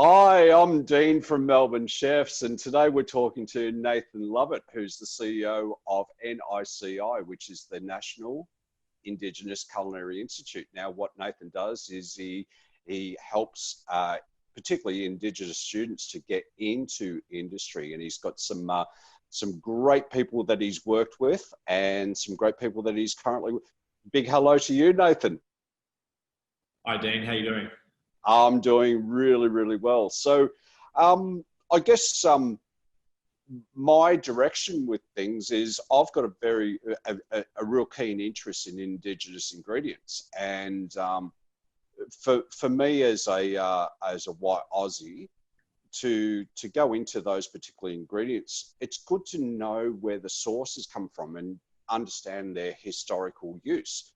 Hi, I'm Dean from Melbourne Chefs, and today we're talking to Nathan Lovett, who's the CEO of NICI, which is the National Indigenous Culinary Institute. Now, what Nathan does is he helps particularly Indigenous students to get into industry, and he's got some great people that he's worked with and some great people that he's currently with. Big hello to you, Nathan. Hi, Dean. How you doing? I'm doing really, really well. So I guess my direction with things is I've got a real keen interest in Indigenous ingredients. And for me as a white Aussie, to go into those particular ingredients, it's good to know where the sources come from and understand their historical use.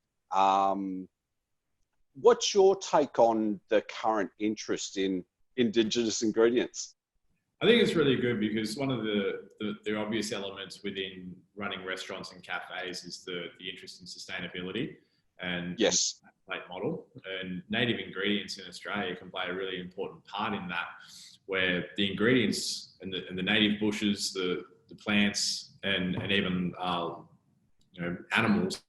What's your take on the current interest in Indigenous ingredients? I think it's really good because one of the obvious elements within running restaurants and cafes is the interest in sustainability and yes, plate model. And native ingredients in Australia can play a really important part in that, where the ingredients and the native bushes, the plants, and even animals.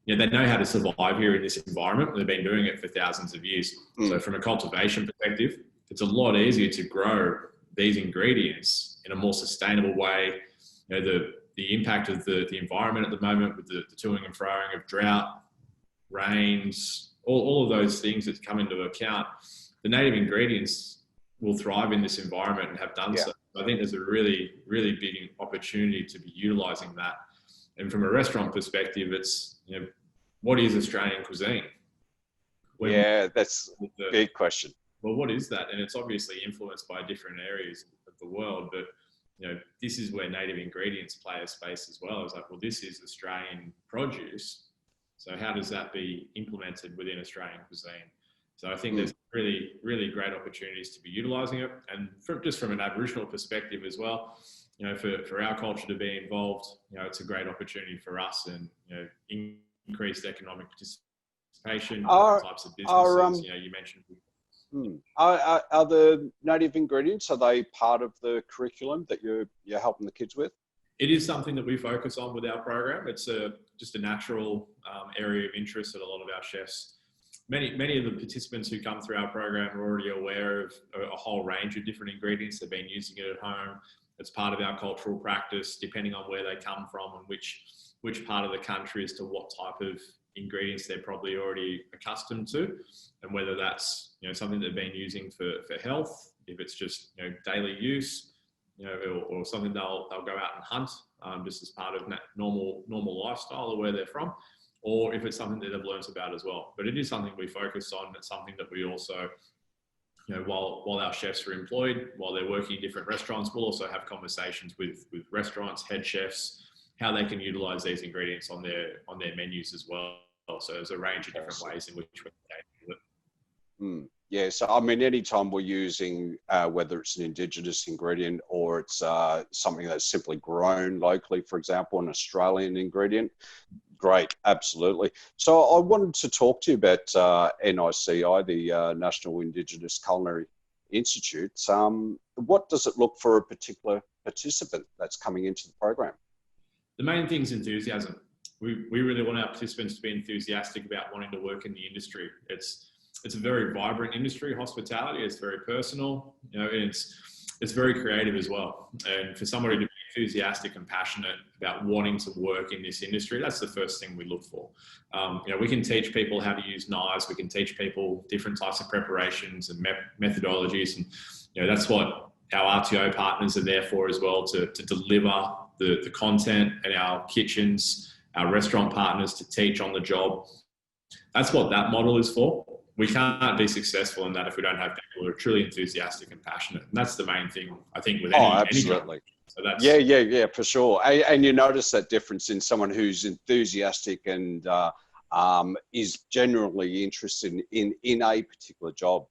They know how to survive here in this environment. They've been doing it for thousands of years. So from a cultivation perspective, it's a lot easier to grow these ingredients in a more sustainable way. The impact of the environment at the moment with the toing and froing of drought, rains, all of those things that come into account, the native ingredients will thrive in this environment and have done so. I think there's a really, really big opportunity to be utilising that. And from a restaurant perspective, it's, what is Australian cuisine? That's a big question. Well, what is that? And it's obviously influenced by different areas of the world, but this is where native ingredients play a space as well. It's like, well, this is Australian produce. So how does that be implemented within Australian cuisine? So I think there's really, really great opportunities to be utilising it. And just from an Aboriginal perspective as well, for our culture to be involved, it's a great opportunity for us and, increased economic participation, types of businesses. You mentioned. Are the native ingredients, are they part of the curriculum that you're helping the kids with? It is something that we focus on with our program. It's just a natural area of interest that a lot of our chefs. Many of the participants who come through our program are already aware of a whole range of different ingredients. They've been using it at home. It's part of our cultural practice, depending on where they come from and which part of the country as to what type of ingredients they're probably already accustomed to, and whether that's something they've been using for health, if it's just daily use, or something they'll go out and hunt just as part of normal lifestyle or where they're from, or if it's something that they've learnt about as well. But it is something we focus on. It's something that we also, while our chefs are employed, while they're working in different restaurants, we'll also have conversations with restaurants, head chefs, how they can utilize these ingredients on their menus as well. So there's a range of different ways in which we can do it. Yeah, so I mean, anytime we're using, whether it's an Indigenous ingredient or it's something that's simply grown locally, for example, an Australian ingredient, great, absolutely. So I wanted to talk to you about NICI, the National Indigenous Culinary Institute. What does it look for a particular participant that's coming into the program? The main thing is enthusiasm. We really want our participants to be enthusiastic about wanting to work in the industry. It's a very vibrant industry, hospitality. It's very personal, and it's very creative as well. And for somebody to be enthusiastic and passionate about wanting to work in this industry, that's the first thing we look for. We can teach people how to use knives. We can teach people different types of preparations and methodologies, and that's what our RTO partners are there for as well, to deliver the content, and our kitchens, our restaurant partners to teach on the job. That's what that model is for. We can't be successful in that if we don't have people who are truly enthusiastic and passionate. And that's the main thing, I think, with any absolutely. So that's, yeah, for sure. And you notice that difference in someone who's enthusiastic and is generally interested in a particular job.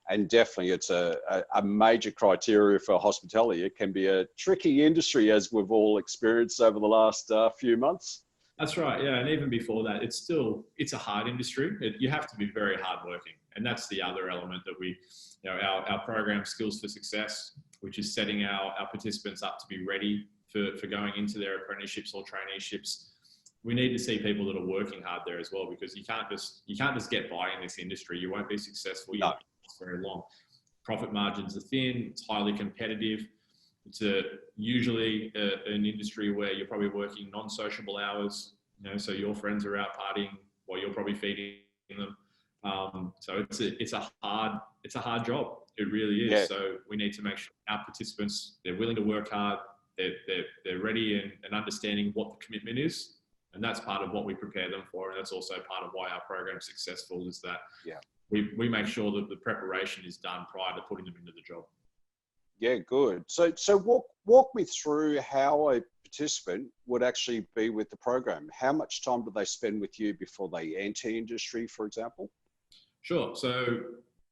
And definitely it's a major criteria for hospitality. It can be a tricky industry, as we've all experienced over the last few months. That's right, yeah. And even before that, it's a hard industry. You have to be very hardworking. And that's the other element that we, our program Skills for Success, which is setting our participants up to be ready for going into their apprenticeships or traineeships. We need to see people that are working hard there as well, because you can't just get by in this industry. You won't be successful. You won't last very long. Profit margins are thin. It's highly competitive. It's usually an industry where you're probably working non-sociable hours. So your friends are out partying while you're probably feeding them. So it's a hard job. It really is. Yeah. So we need to make sure our participants, they're willing to work hard. They're ready and understanding what the commitment is. And that's part of what we prepare them for. And that's also part of why our program is successful, is that we make sure that the preparation is done prior to putting them into the job. Yeah, good. So walk me through how a participant would actually be with the program. How much time do they spend with you before they enter industry, for example? Sure. So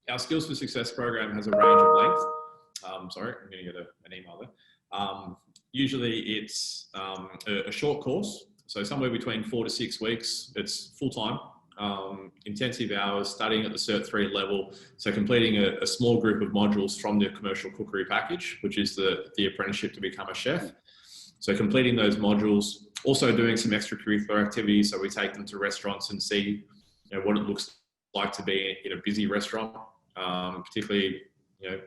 our Skills for Success program has a range of length. Sorry, I'm going to get an email there. Usually it's a short course. So somewhere between 4 to 6 weeks. It's full-time, intensive hours, studying at the Cert 3 level. So completing a small group of modules from the commercial cookery package, which is the apprenticeship to become a chef. So completing those modules, also doing some extracurricular activities. So we take them to restaurants and see what it looks like to be in a busy restaurant, particularly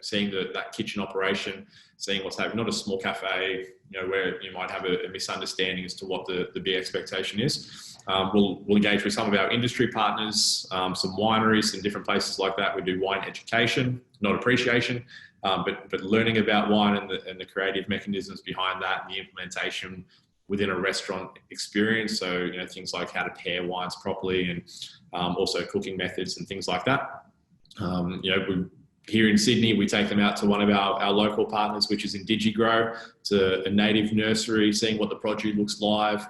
seeing that kitchen operation, seeing what's happening, not a small cafe, where you might have a misunderstanding as to what the big expectation is. We'll engage with some of our industry partners, some wineries and different places like that. We do wine education, not appreciation, but learning about wine and the creative mechanisms behind that, and the implementation within a restaurant experience. So, things like how to pair wines properly, and also cooking methods and things like that. Here in Sydney, we take them out to one of our local partners, which is IndigiGrow. It's a native nursery, seeing what the produce looks like,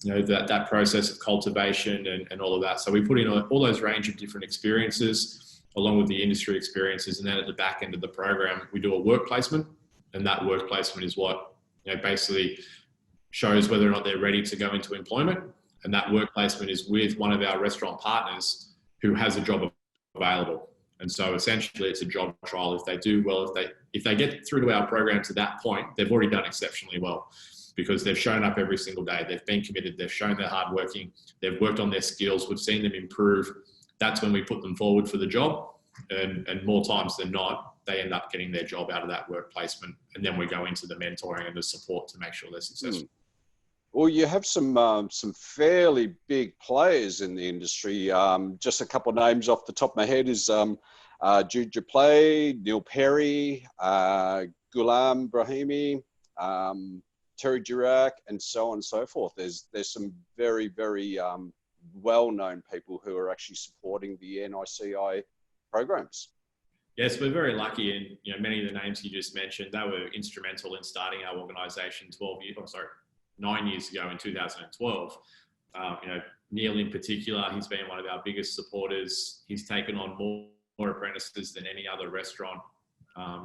that process of cultivation and all of that. So we put in all those range of different experiences along with the industry experiences. And then at the back end of the program, we do a work placement. And that work placement is what basically shows whether or not they're ready to go into employment. And that work placement is with one of our restaurant partners who has a job available. And so essentially it's a job trial. If they do well, if they get through to our program to that point, they've already done exceptionally well, because they've shown up every single day. They've been committed. They've shown they're hardworking. They've worked on their skills. We've seen them improve. That's when we put them forward for the job. And more times than not, they end up getting their job out of that work placement. And then we go into the mentoring and the support to make sure they're successful. Well, you have some fairly big players in the industry. Just a couple of names off the top of my head is Jude Duplay, Neil Perry, Ghulam Brahimi, Terry Durack, and so on and so forth. There's some very, very well-known people who are actually supporting the NICI programs. Yes, we're very lucky, and many of the names you just mentioned, they were instrumental in starting our organisation 9 years ago in 2012. Neil in particular, he's been one of our biggest supporters. He's taken on more apprentices than any other restaurant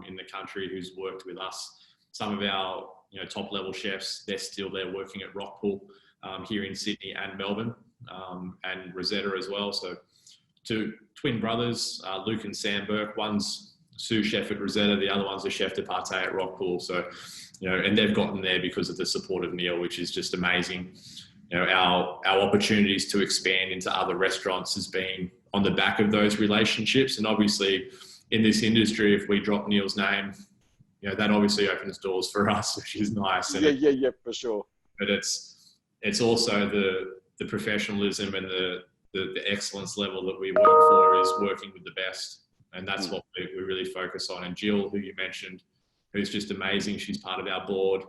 in the country who's worked with us. Some of our top level chefs, they're still there working at Rockpool here in Sydney and Melbourne, and Rosetta as well. So two twin brothers, Luke and Sam Burke, one's sous chef at Rosetta, the other one's a chef de partie at Rockpool. So and they've gotten there because of the support of Neil, which is just amazing. Our opportunities to expand into other restaurants has been on the back of those relationships. And obviously in this industry, if we drop Neil's name, that obviously opens doors for us, which is nice. And yeah, for sure. But it's also the professionalism and the excellence level that we work for is working with the best. And that's what we really focus on. And Jill, who you mentioned, who's just amazing. She's part of our board.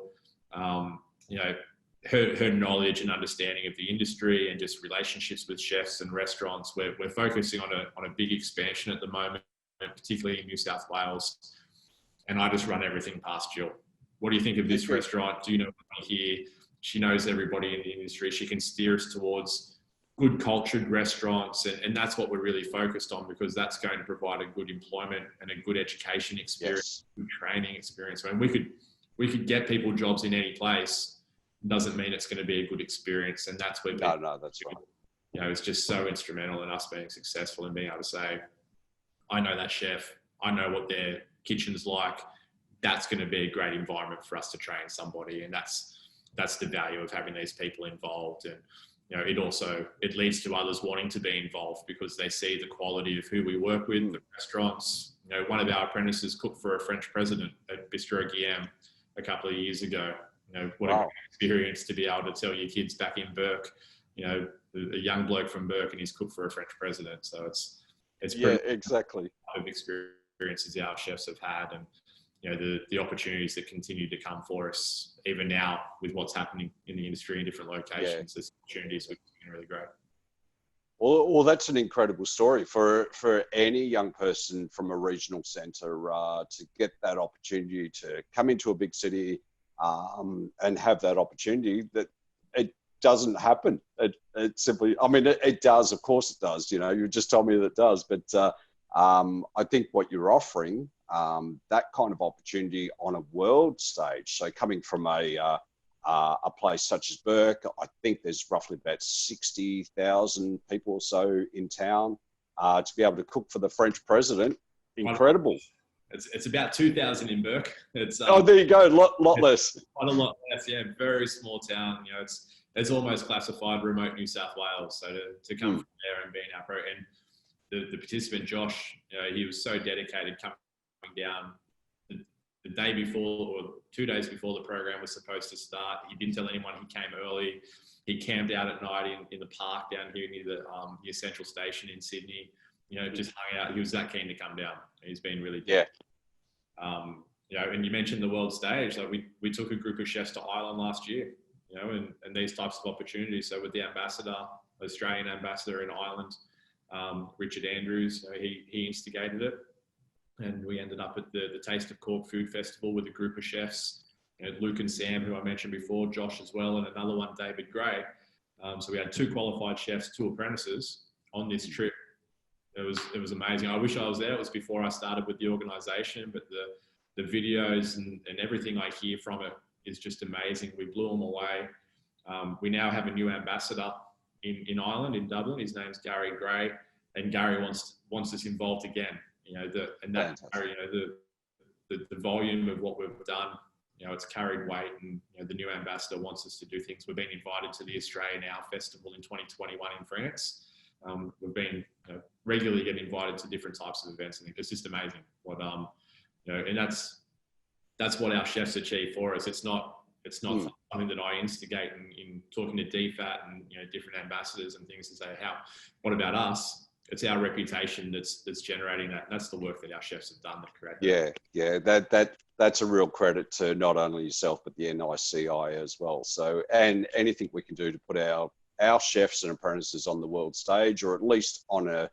Her knowledge and understanding of the industry and just relationships with chefs and restaurants. We're focusing on a big expansion at the moment, particularly in New South Wales. And I just run everything past Jill. What do you think of this restaurant? Do you know what here? She knows everybody in the industry. She can steer us towards good cultured restaurants. And that's what we're really focused on, because that's going to provide a good employment and a good education experience, good training experience. I mean, we could get people jobs in any place. Doesn't mean it's going to be a good experience. And that's where no, that's right. It's just so instrumental in us being successful and being able to say, I know that chef, I know what their kitchen's like. That's going to be a great environment for us to train somebody. And that's the value of having these people involved. And, it leads to others wanting to be involved because they see the quality of who we work with, the restaurants. One of our apprentices cooked for a French president at Bistro Guillaume a couple of years ago. What a great experience to be able to tell your kids back in Burke, a young bloke from Burke, and he's cooked for a French president. So it's yeah, exactly. Of experiences our chefs have had, and the opportunities that continue to come for us even now with what's happening in the industry in different locations. There's opportunities which have been really great. Well, that's an incredible story for any young person from a regional centre to get that opportunity to come into a big city and have that opportunity. That it doesn't happen. It simply, I mean, it does. Of course, it does. You just told me that it does, but I think what you're offering, that kind of opportunity on a world stage. So coming from a place such as Burke, I think there's roughly about 60,000 people or so in town, to be able to cook for the French president. Incredible. It's about 2,000 in Burke. It's there you go. Lot less. Quite a lot less. Yeah, very small town. It's almost classified remote New South Wales. So to come from there and be in our pro, and the participant Josh, he was so dedicated coming down the day before or 2 days before the program was supposed to start. He didn't tell anyone. He came early. He camped out at night in the park down here near Central Station in Sydney. Just hung out. He was that keen to come down. He's been really good. And you mentioned the world stage. Like we took a group of chefs to Ireland last year. And these types of opportunities. So with the Australian ambassador in Ireland, Richard Andrews, he instigated it. And we ended up at the Taste of Cork Food Festival with a group of chefs, Luke and Sam, who I mentioned before, Josh as well, and another one, David Gray. So we had 2 qualified chefs, 2 apprentices on this trip. It was amazing. I wish I was there. It was before I started with the organisation, but the videos and everything I hear from it is just amazing. We blew them away. We now have a new ambassador in Ireland, in Dublin. His name's Gary Gray, and Gary wants us involved again. The volume of what we've done, it's carried weight, and the new ambassador wants us to do things. We've been invited to the Australia Now Festival in 2021 in France. We've been regularly getting invited to different types of events. I think it's just amazing what and that's what our chefs achieve for us. It's not something that I instigate in talking to DFAT and different ambassadors and things to say, what about us? It's our reputation that's generating that. And that's the work that our chefs have done that create that. That's a real credit to not only yourself but the NICI as well. So, and anything we can do to put our chefs and apprentices on the world stage, or at least on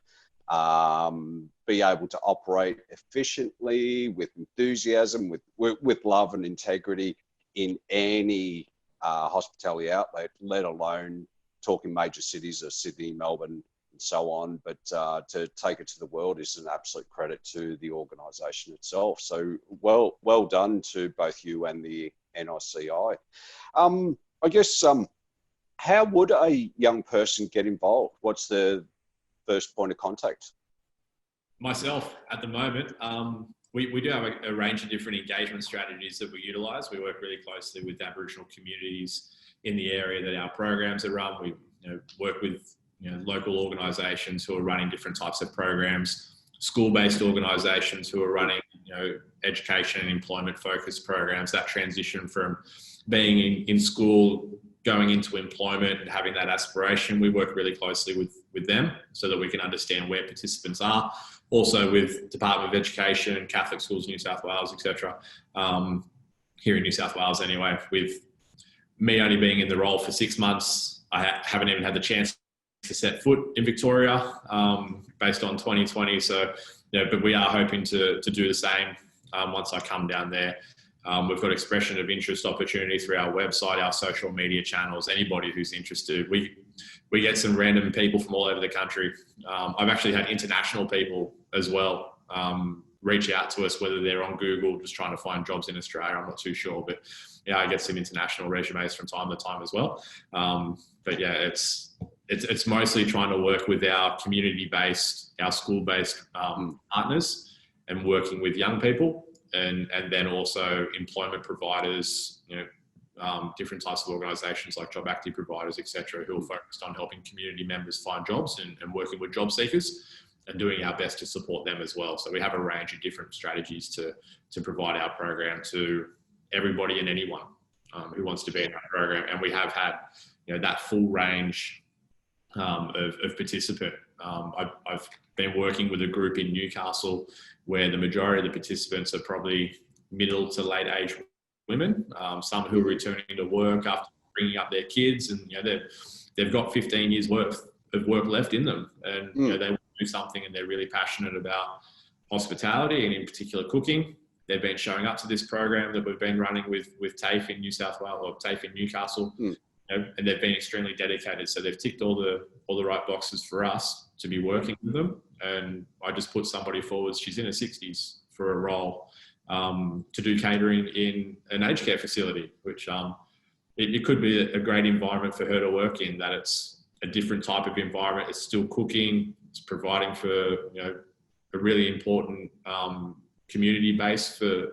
be able to operate efficiently with enthusiasm, with love and integrity in any hospitality outlet, let alone talking major cities of Sydney, Melbourne, and so on. But to take it to the world is an absolute credit to the organisation itself. So well done to both you and the NICI. I guess, how would a young person get involved? What's the first point of contact? Myself, at the moment, we do have a range of different engagement strategies that we utilise. We work really closely with Aboriginal communities in the area that our programs are run. We work with local organisations who are running different types of programs, school-based organisations who are running education and employment-focused programs. That transition from being in school, going into employment and having that aspiration, we work really closely with them so that we can understand where participants are. Also with Department of Education, Catholic Schools New South Wales, etc. Here in New South Wales anyway, with me only being in the role for 6 months, I haven't even had the chance to set foot in Victoria based on 2020. So, but we are hoping to do the same once I come down there. We've got expression of interest opportunities through our website, our social media channels, anybody who's interested. We get some random people from all over the country. I've actually had international people as well reach out to us, whether they're on Google just trying to find jobs in Australia. I'm not too sure, but I get some international resumes from time to time as well. But yeah, it's it's mostly trying to work with our community-based, our school-based partners, and working with young people, and then also employment providers, different types of organisations like job active providers, etc., who are focused on helping community members find jobs and working with job seekers, and doing our best to support them as well. So we have a range of different strategies to provide our program to everybody and anyone who wants to be in our program. And we have had that full range of participant. I've been working with a group in Newcastle where the majority of the participants are probably middle to late age women, some who are returning to work after bringing up their kids, and they've got 15 years worth of work left in them, and they want to do something, and they're really passionate about hospitality and in particular cooking. They've been showing up to this program that we've been running with TAFE in New South Wales, or TAFE in Newcastle, and they've been extremely dedicated. So they've ticked all the right boxes for us to be working with them. And I just put somebody forward, she's in her 60s, for a role to do catering in an aged care facility, which it could be a great environment for her to work in, that it's a different type of environment. It's still cooking, it's providing for a really important community base for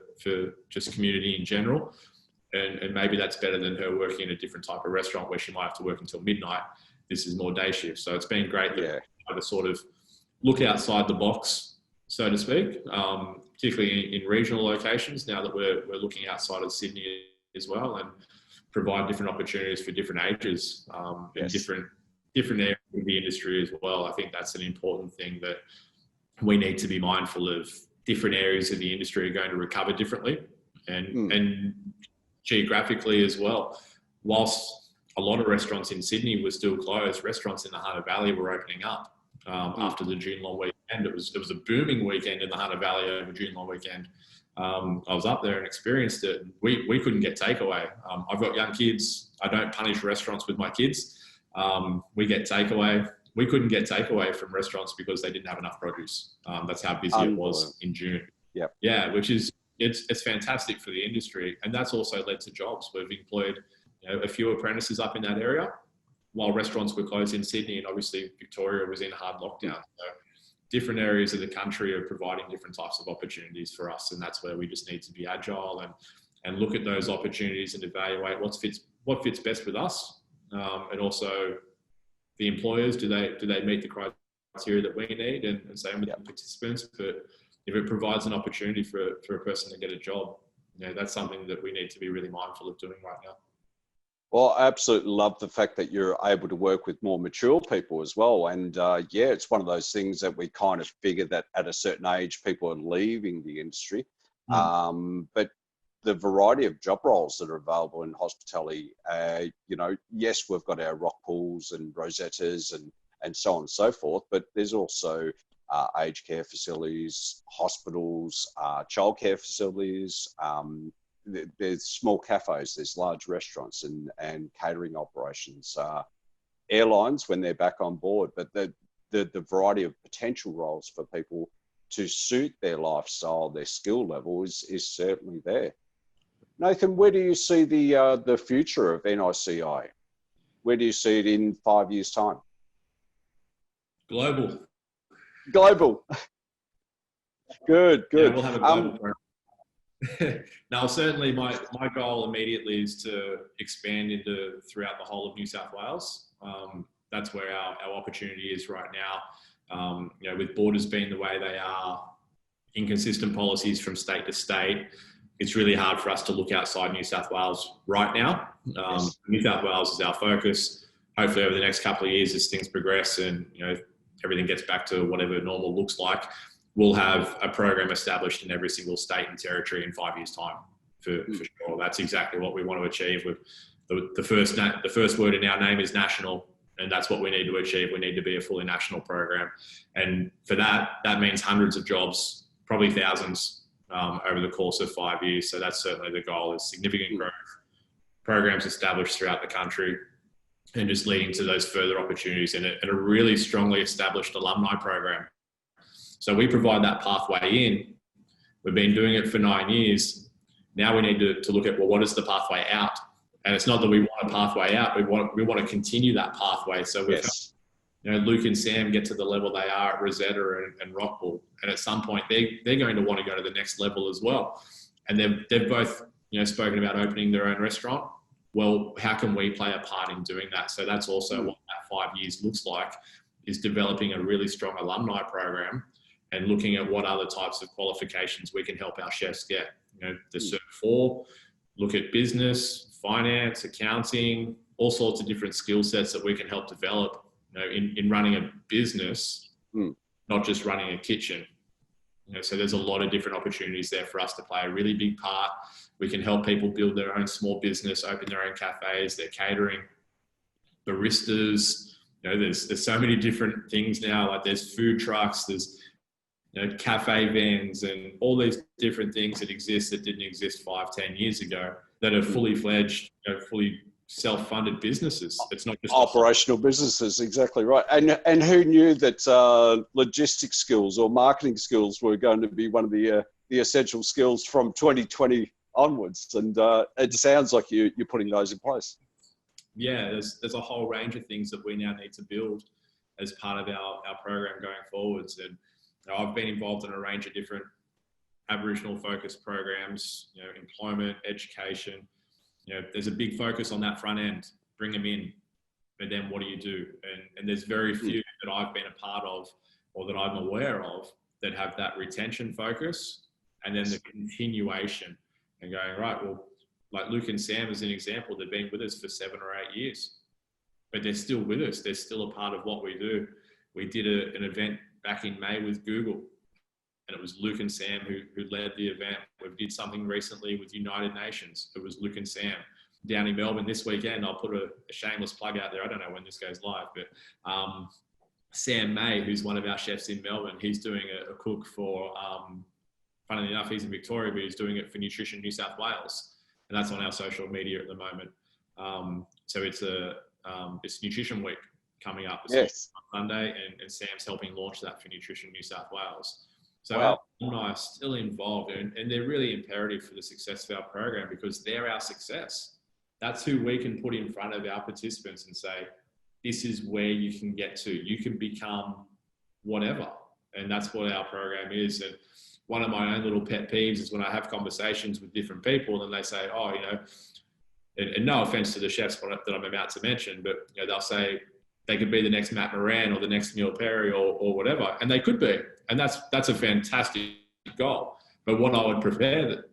just community in general. And maybe that's better than her working in a different type of restaurant where she might have to work until midnight. This is more day shift. So it's been great to sort of look outside the box, so to speak, particularly in regional locations, now that we're looking outside of Sydney as well, and provide different opportunities for different ages and different areas of the industry as well. I think that's an important thing, that we need to be mindful of. Different areas of the industry are going to recover differently, and geographically as well. Whilst a lot of restaurants in Sydney were still closed, restaurants in the Hunter Valley were opening up after the June long weekend. It was a booming weekend in the Hunter Valley over June long weekend. I was up there and experienced it. We couldn't get takeaway. I've got young kids. I don't punish restaurants with my kids. We get takeaway. We couldn't get takeaway from restaurants because they didn't have enough produce. That's how busy it was in June. Yep. Yeah, which is, it's fantastic for the industry. And that's also led to jobs. We've employed a few apprentices up in that area while restaurants were closed in Sydney, and obviously Victoria was in hard lockdown. So different areas of the country are providing different types of opportunities for us. And that's where we just need to be agile and look at those opportunities and evaluate what fits best with us. And also, the employers, do they meet the criteria that we need, and same with the participants. But if it provides an opportunity for a person to get a job, that's something that we need to be really mindful of doing right now. Well, I absolutely love the fact that you're able to work with more mature people as well. And it's one of those things that we kind of figure that at a certain age, people are leaving the industry. But the variety of job roles that are available in hospitality, yes, we've got our rock pools and rosettas and so on and so forth, but there's also aged care facilities, hospitals, childcare facilities, there's small cafes, there's large restaurants and catering operations, airlines when they're back on board, but the variety of potential roles for people to suit their lifestyle, their skill level is certainly there. Nathan, where do you see the future of NICI? Where do you see it in 5 years' time? Global. Good. Yeah, we'll have a global program. Now, certainly my goal immediately is to expand throughout the whole of New South Wales. That's where our opportunity is right now. With borders being the way they are, inconsistent policies from state to state, it's really hard for us to look outside New South Wales right now. New South Wales is our focus. Hopefully over the next couple of years, as things progress and everything gets back to whatever normal looks like, we'll have a program established in every single state and territory in 5 years' time for sure. That's exactly what we want to achieve. With the first word in our name is national, and that's what we need to achieve. We need to be a fully national program, and for that means hundreds of jobs, probably thousands. Over the course of 5 years. So that's certainly the goal, is significant growth, programs established throughout the country, and just leading to those further opportunities and a really strongly established alumni program. So we provide that pathway in. We've been doing it for 9 years. Now we need to look at, well, what is the pathway out? And it's not that we want a pathway out. We want to continue that pathway. So we've Yes. Luke and Sam get to the level they are at Rosetta and Rockpool, and at some point they're going to want to go to the next level as well. And they've both spoken about opening their own restaurant. Well, how can we play a part in doing that? So that's also what that 5 years looks like, is developing a really strong alumni program and looking at what other types of qualifications we can help our chefs get. The Cert 4, look at business, finance, accounting, all sorts of different skill sets that we can help develop in running a business, not just running a kitchen. So there's a lot of different opportunities there for us to play a really big part. We can help people build their own small business, open their own cafes, their catering, baristas. There's so many different things now. Like there's food trucks, there's cafe vans, and all these different things that exist that didn't exist 5-10 years ago that are fully fledged, fully self-funded businesses. It's not just operational businesses. Exactly right. And who knew that logistics skills or marketing skills were going to be one of the essential skills from 2020 onwards? And it sounds like you're putting those in place. Yeah, there's a whole range of things that we now need to build as part of our program going forwards. And I've been involved in a range of different Aboriginal focused programs, employment, education. There's a big focus on that front end, bring them in, but then what do you do? And there's very few that I've been a part of or that I'm aware of that have that retention focus and then the continuation and going, right, well, like Luke and Sam as an example, they've been with us for 7 or 8 years, but they're still with us. They're still a part of what we do. We did an event back in May with Google, and it was Luke and Sam who led the event. We did something recently with United Nations. It was Luke and Sam. Down in Melbourne this weekend, I'll put a shameless plug out there. I don't know when this goes live, but Sam May, who's one of our chefs in Melbourne, he's doing a cook for, funnily enough, he's in Victoria, but he's doing it for Nutrition New South Wales. And that's on our social media at the moment. So it's Nutrition Week coming up on Sunday, and Sam's helping launch that for Nutrition New South Wales. So our alumni are still involved, and they're really imperative for the success of our program because they're our success. That's who we can put in front of our participants and say, this is where you can get to. You can become whatever. And that's what our program is. And one of my own little pet peeves is when I have conversations with different people and they say, oh, and no offense to the chefs that I'm about to mention, but they'll say they could be the next Matt Moran or the next Neil Perry or whatever. And they could be. And that's a fantastic goal. But what I would prefer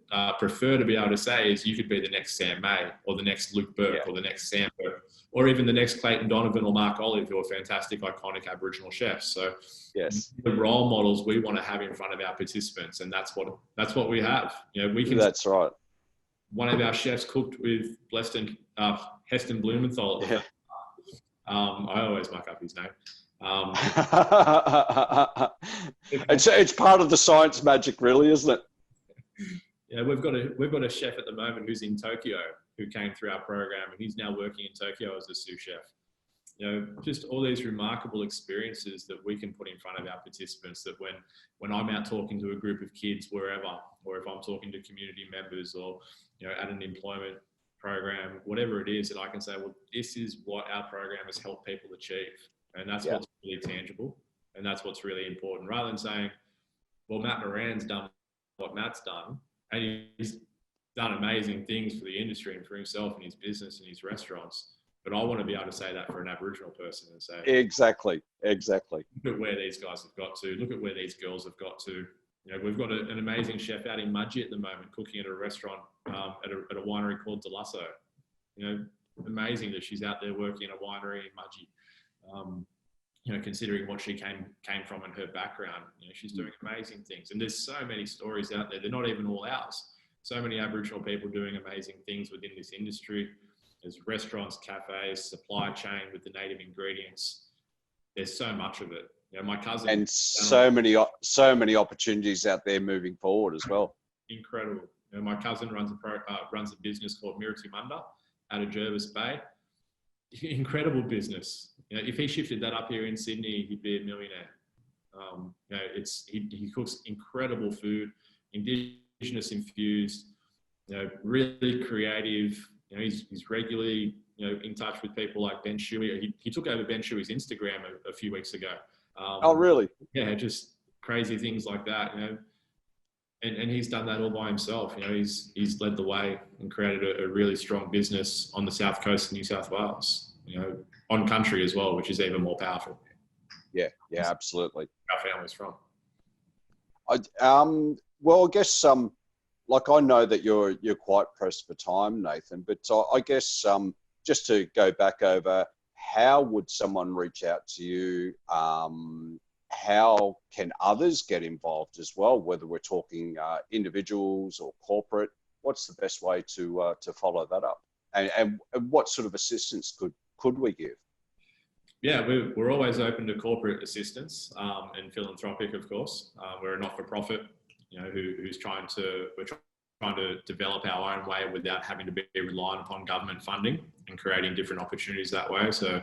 to be able to say is you could be the next Sam May or the next Luke Burke or the next Sam Burke, or even the next Clayton Donovan or Mark Olive, who are fantastic, iconic Aboriginal chefs. So the role models we want to have in front of our participants, and that's what we have. We can. That's right. One of our chefs cooked with Heston Blumenthal. I always muck up his name. It's part of the science magic, really, isn't it? Yeah, we've got a chef at the moment who's in Tokyo who came through our program, and he's now working in Tokyo as a sous chef. Just all these remarkable experiences that we can put in front of our participants, that when I'm out talking to a group of kids wherever, or if I'm talking to community members or at an employment program, whatever it is, that I can say, well, this is what our program has helped people achieve. And that's what's really tangible. And that's what's really important. Rather than saying, well, Matt Moran's done what Matt's done, and he's done amazing things for the industry and for himself and his business and his restaurants. But I want to be able to say that for an Aboriginal person and say, Exactly. Look at where these guys have got to. Look at where these girls have got to. We've got an amazing chef out in Mudgee at the moment cooking at a restaurant at a winery called Delusso. Amazing that she's out there working in a winery in Mudgee. Considering what she came from and her background, she's doing amazing things. And there's so many stories out there. They're not even all ours. So many Aboriginal people doing amazing things within this industry. There's restaurants, cafes, supply chain with the native ingredients. There's so much of it. My cousin, and so many opportunities out there moving forward as well. Incredible. My cousin runs a business called Miritimunda out of Jervis Bay. Incredible business. If he shifted that up here in Sydney, he'd be a millionaire. He cooks incredible food, Indigenous infused, really creative, You know, he's regularly, you know, in touch with people like Ben Shuey. He took over Ben Shuey's Instagram a few weeks ago. Oh, really? Yeah, just crazy things like that, you know. And he's done that all by himself. You know, he's led the way and created a really strong business on the south coast of New South Wales, you know, on country as well, which is even more powerful. Yeah, absolutely. Our family's from. Well, I guess like I know that you're quite pressed for time, Nathan, but I guess just to go back over, how would someone reach out to you? How can others get involved as well, whether we're talking individuals or corporate? What's the best way to follow that up? And what sort of assistance could we give? Yeah, we're always open to corporate assistance and philanthropic, of course. We're a not-for-profit, you know, we're trying to develop our own way without having to be reliant upon government funding and creating different opportunities that way. So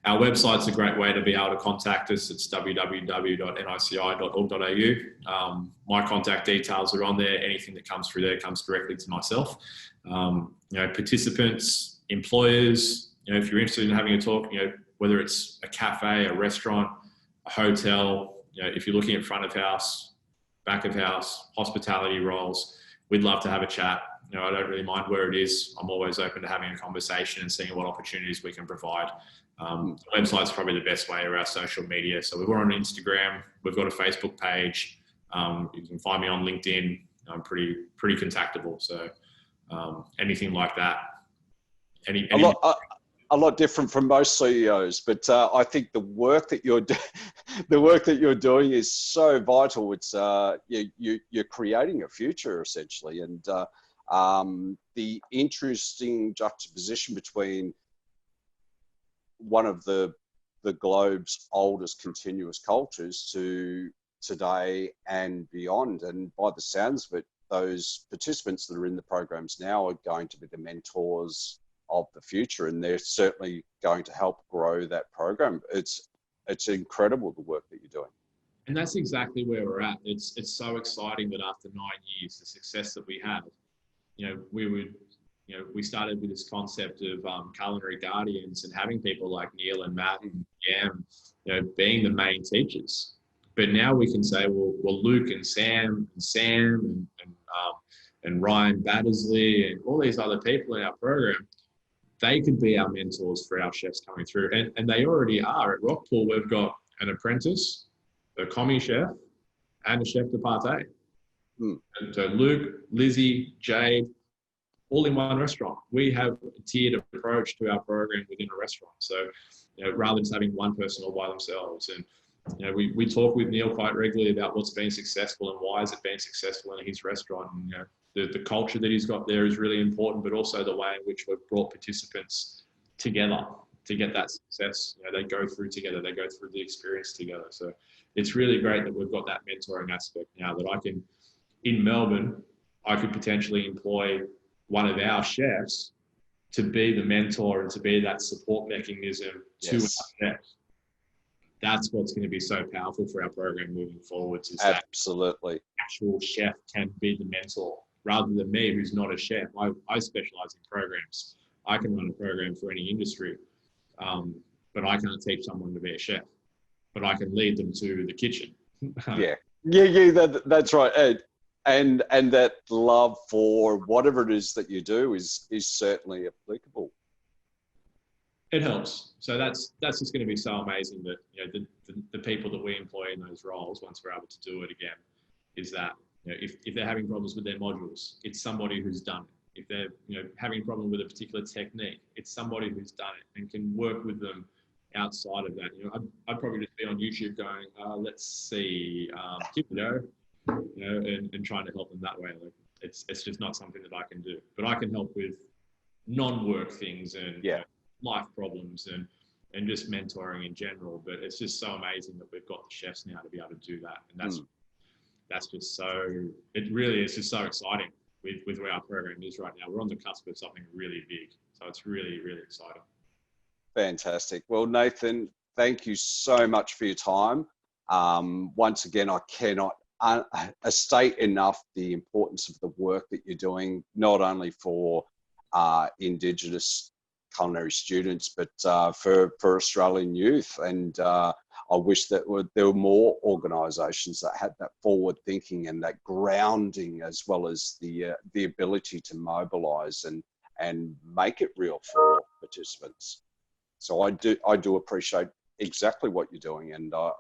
our website's a great way to be able to contact us. It's www.nici.org.au. My contact details are on there. Anything that comes through there comes directly to myself. You know, participants, employers, you know, if you're interested in having a talk, you know, whether it's a cafe, a restaurant, a hotel, you know, if you're looking at front of house, back of house, hospitality roles, we'd love to have a chat. You know, I don't really mind where it is. I'm always open to having a conversation and seeing what opportunities we can provide. The website's probably the best way, or our social media. So we're on Instagram. We've got a Facebook page. You can find me on LinkedIn. I'm pretty contactable. So anything like that. A lot different from most CEOs, but I think the work that you're doing is so vital. It's you're creating a future essentially, and the interesting juxtaposition between one of the globe's oldest continuous cultures to today and beyond. And by the sounds of it, those participants that are in the programs now are going to be the mentors of the future, and they're certainly going to help grow that program. It's incredible the work that you're doing. And that's exactly where we're at. It's so exciting that after 9 years, the success that we have, you know, we started with this concept of culinary guardians and having people like Neil and Matt and Yam, you know, being the main teachers. But now we can say, well, Luke and Sam and Ryan Battersley and all these other people in our program, they could be our mentors for our chefs coming through. And they already are. At Rockpool, we've got an apprentice, a commis chef, and a chef de partie. And so Luke, Lizzie, Jade, all in one restaurant. We have a tiered approach to our program within a restaurant. So, you know, rather than just having one person all by themselves. And, you know, we talk with Neil quite regularly about what's been successful and why is it been successful in his restaurant. And, you know, the culture that he's got there is really important, but also the way in which we've brought participants together to get that success. You know, they go through together, they go through the experience together. So it's really great that we've got that mentoring aspect now, that I can, in Melbourne, I could potentially employ one of our chefs to be the mentor and to be that support mechanism to our chefs. That's what's going to be so powerful for our program moving forwards. Is absolutely that actual chef can be the mentor rather than me, who's not a chef. I specialize in programs. I can run a program for any industry, but I can't teach someone to be a chef. But I can lead them to the kitchen. That's right, Ed. And that love for whatever it is that you do is certainly applicable. It helps. So that's just going to be so amazing that, you know, the people that we employ in those roles, once we're able to do it again, is that, you know, if they're having problems with their modules, it's somebody who's done it. If they're, you know, having a problem with a particular technique, it's somebody who's done it and can work with them outside of that. You know, I'd probably just be on YouTube going, let's see, give it a go, you know, and trying to help them that way. Like, it's just not something that I can do, but I can help with non-work things and you know, life problems and just mentoring in general. But it's just so amazing that we've got the chefs now to be able to do that, and that's just so, it really is just so exciting with where our program is right now. We're on the cusp of something really big, so it's really, really exciting. Fantastic. Well, Nathan, thank you so much for your time. Once again, I cannot state enough the importance of the work that you're doing, not only for Indigenous culinary students, but for Australian youth. And I wish that there were more organisations that had that forward thinking and that grounding, as well as the ability to mobilise and make it real for participants. So I do appreciate exactly what you're doing, and I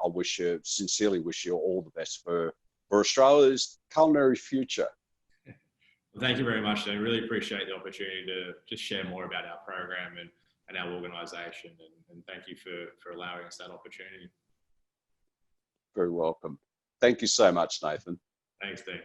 sincerely wish you all the best for Australia's culinary future. Well, thank you very much. I really appreciate the opportunity to just share more about our program and our organisation, and thank you for allowing us that opportunity. Very welcome. Thank you so much, Nathan. Thanks, Dean.